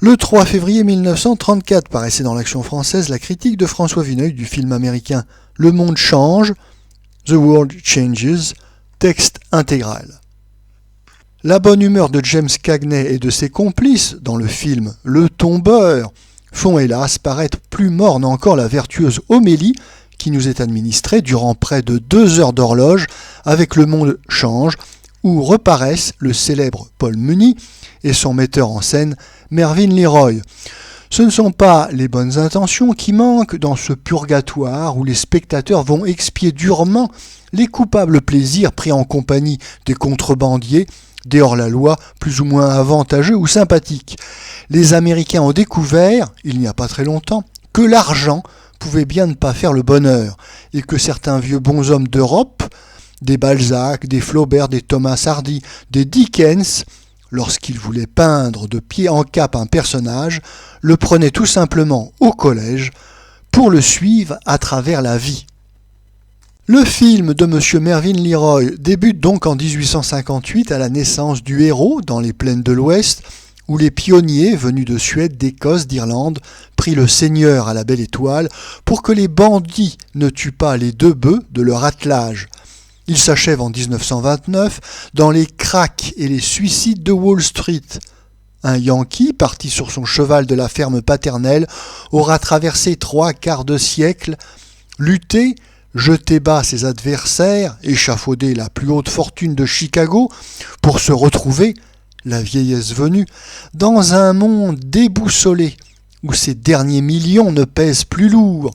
Le 3 février 1934 paraissait dans l'Action française la critique de François Vineuil du film américain Le Monde change, The World Changes, texte intégral. La bonne humeur de James Cagney et de ses complices dans le film Le Tombeur font hélas paraître plus morne encore la vertueuse homélie qui nous est administrée durant près de 2 heures d'horloge avec Le Monde change, où reparaissent le célèbre Paul Muni et son metteur en scène Mervyn LeRoy. Ce ne sont pas les bonnes intentions qui manquent dans ce purgatoire où les spectateurs vont expier durement les coupables plaisirs pris en compagnie des contrebandiers, des hors-la-loi plus ou moins avantageux ou sympathiques. Les Américains ont découvert, il n'y a pas très longtemps, que l'argent pouvait bien ne pas faire le bonheur et que certains vieux bonshommes d'Europe, des Balzac, des Flaubert, des Thomas Hardy, des Dickens, lorsqu'ils voulaient peindre de pied en cap un personnage, le prenaient tout simplement au collège pour le suivre à travers la vie. Le film de M. Mervyn LeRoy débute donc en 1858 à la naissance du héros dans les plaines de l'Ouest, où les pionniers venus de Suède, d'Écosse, d'Irlande prient le Seigneur à la belle étoile pour que les bandits ne tuent pas les 2 bœufs de leur attelage. Il s'achève en 1929 dans les cracks et les suicides de Wall Street. Un Yankee, parti sur son cheval de la ferme paternelle, aura traversé 3/4 de siècle, lutté, jeté bas ses adversaires, échafaudé la plus haute fortune de Chicago, pour se retrouver, la vieillesse venue, dans un monde déboussolé, où ses derniers millions ne pèsent plus lourd,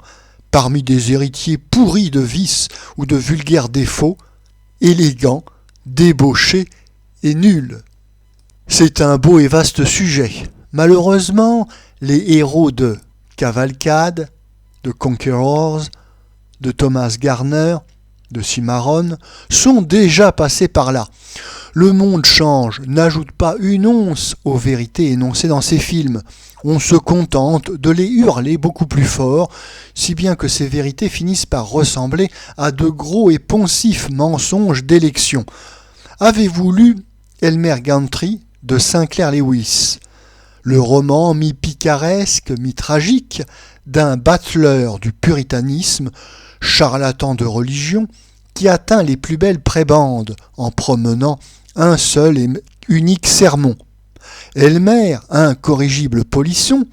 parmi des héritiers pourris de vices ou de vulgaires défauts, élégants, débauchés et nuls. C'est un beau et vaste sujet. Malheureusement, les héros de Cavalcade, de Conquerors, de Thomas Garner, de Cimarron sont déjà passés par là. Le Monde change n'ajoute pas une once aux vérités énoncées dans ces films. On se contente de les hurler beaucoup plus fort, si bien que ces vérités finissent par ressembler à de gros et poncifs mensonges d'élection. Avez-vous lu Elmer Gantry de Sinclair Lewis, le roman mi-picaresque, mi-tragique d'un battleur du puritanisme, charlatan de religion, qui atteint les plus belles prébendes en promenant un seul et unique sermon. Elmer, un corrigible polisson,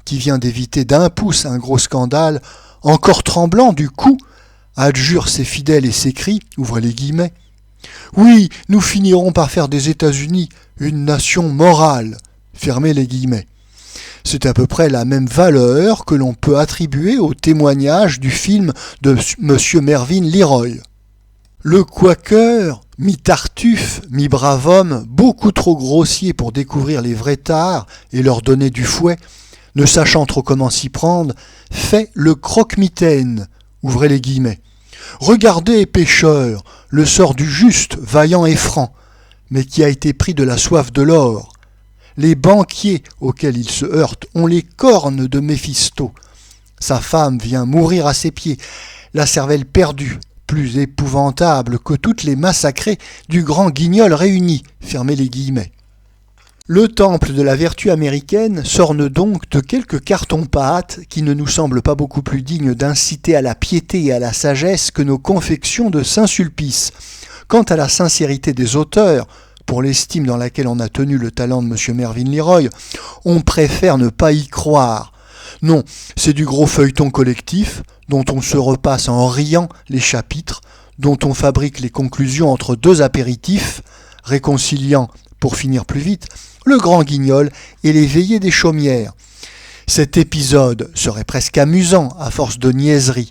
qui vient d'éviter d'1 pouce un gros scandale, encore tremblant du coup, adjure ses fidèles et s'écrie, ouvrez les guillemets, « Oui, nous finirons par faire des États-Unis une nation morale », fermez les guillemets. C'est à peu près la même valeur que l'on peut attribuer au témoignage du film de M. Mervyn LeRoy. Le Quaker, mi-tartuffe, mi-brave homme, beaucoup trop grossier pour découvrir les vrais tares et leur donner du fouet, ne sachant trop comment s'y prendre, fait le croque-mitaine, ouvrez les guillemets. Regardez, pécheurs, le sort du juste, vaillant et franc, mais qui a été pris de la soif de l'or. Les banquiers auxquels il se heurte ont les cornes de Méphisto. Sa femme vient mourir à ses pieds, la cervelle perdue, plus épouvantable que toutes les massacrées du grand guignol réuni, fermez les guillemets. Le temple de la vertu américaine s'orne donc de quelques cartons-pâtes qui ne nous semblent pas beaucoup plus dignes d'inciter à la piété et à la sagesse que nos confections de Saint-Sulpice. Quant à la sincérité des auteurs, pour l'estime dans laquelle on a tenu le talent de M. Mervyn LeRoy, on préfère ne pas y croire. Non, c'est du gros feuilleton collectif, dont on se repasse en riant les chapitres, dont on fabrique les conclusions entre 2 apéritifs, réconciliant, pour finir plus vite, le grand guignol et les veillées des chaumières. Cet épisode serait presque amusant à force de niaiserie.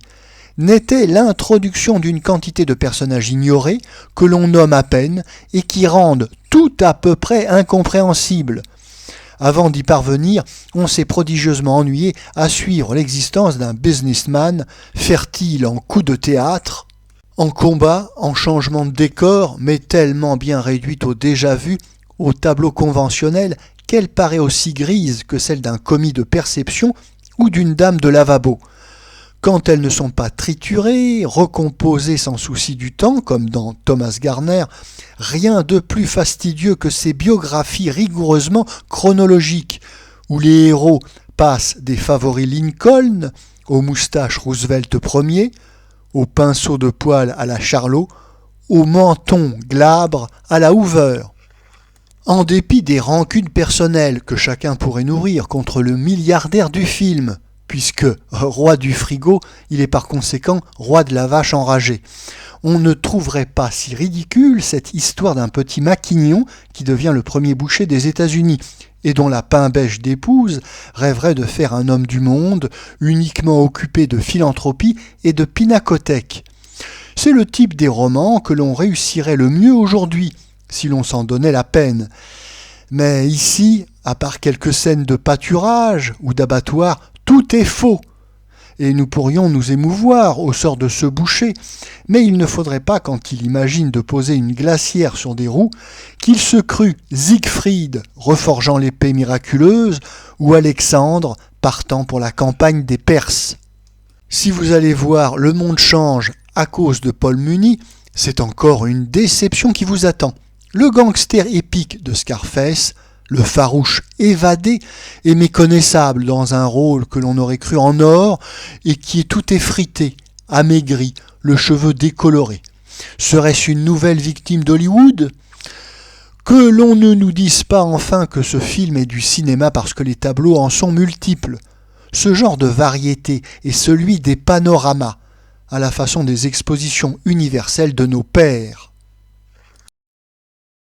N'était l'introduction d'une quantité de personnages ignorés que l'on nomme à peine et qui rendent tout à peu près incompréhensible. Avant d'y parvenir, on s'est prodigieusement ennuyé à suivre l'existence d'un businessman fertile en coups de théâtre, en combat, en changement de décor, mais tellement bien réduite au déjà-vu, au tableau conventionnel, qu'elle paraît aussi grise que celle d'un commis de perception ou d'une dame de lavabo. Quand elles ne sont pas triturées, recomposées sans souci du temps, comme dans Thomas Garner, rien de plus fastidieux que ces biographies rigoureusement chronologiques, où les héros passent des favoris Lincoln aux moustaches Roosevelt Ier, au pinceau de poil à la Charlot, au menton glabre à la Hoover. En dépit des rancunes personnelles que chacun pourrait nourrir contre le milliardaire du film, puisque roi du frigo, il est par conséquent roi de la vache enragée, on ne trouverait pas si ridicule cette histoire d'un petit maquignon qui devient le premier boucher des États-Unis et dont la pain-bêche d'épouse rêverait de faire un homme du monde uniquement occupé de philanthropie et de pinacothèque. C'est le type des romans que l'on réussirait le mieux aujourd'hui, si l'on s'en donnait la peine. Mais ici, à part quelques scènes de pâturage ou d'abattoir, tout est faux. Et nous pourrions nous émouvoir au sort de ce boucher, mais il ne faudrait pas, quand il imagine de poser une glacière sur des roues, qu'il se crût Siegfried reforgeant l'épée miraculeuse ou Alexandre partant pour la campagne des Perses. Si vous allez voir Le Monde change à cause de Paul Muni, c'est encore une déception qui vous attend. Le gangster épique de Scarface, le farouche évadé, est méconnaissable dans un rôle que l'on aurait cru en or et qui est tout effrité, amaigri, le cheveu décoloré. Serait-ce une nouvelle victime d'Hollywood ? Que l'on ne nous dise pas enfin que ce film est du cinéma parce que les tableaux en sont multiples. Ce genre de variété est celui des panoramas, à la façon des expositions universelles de nos pères.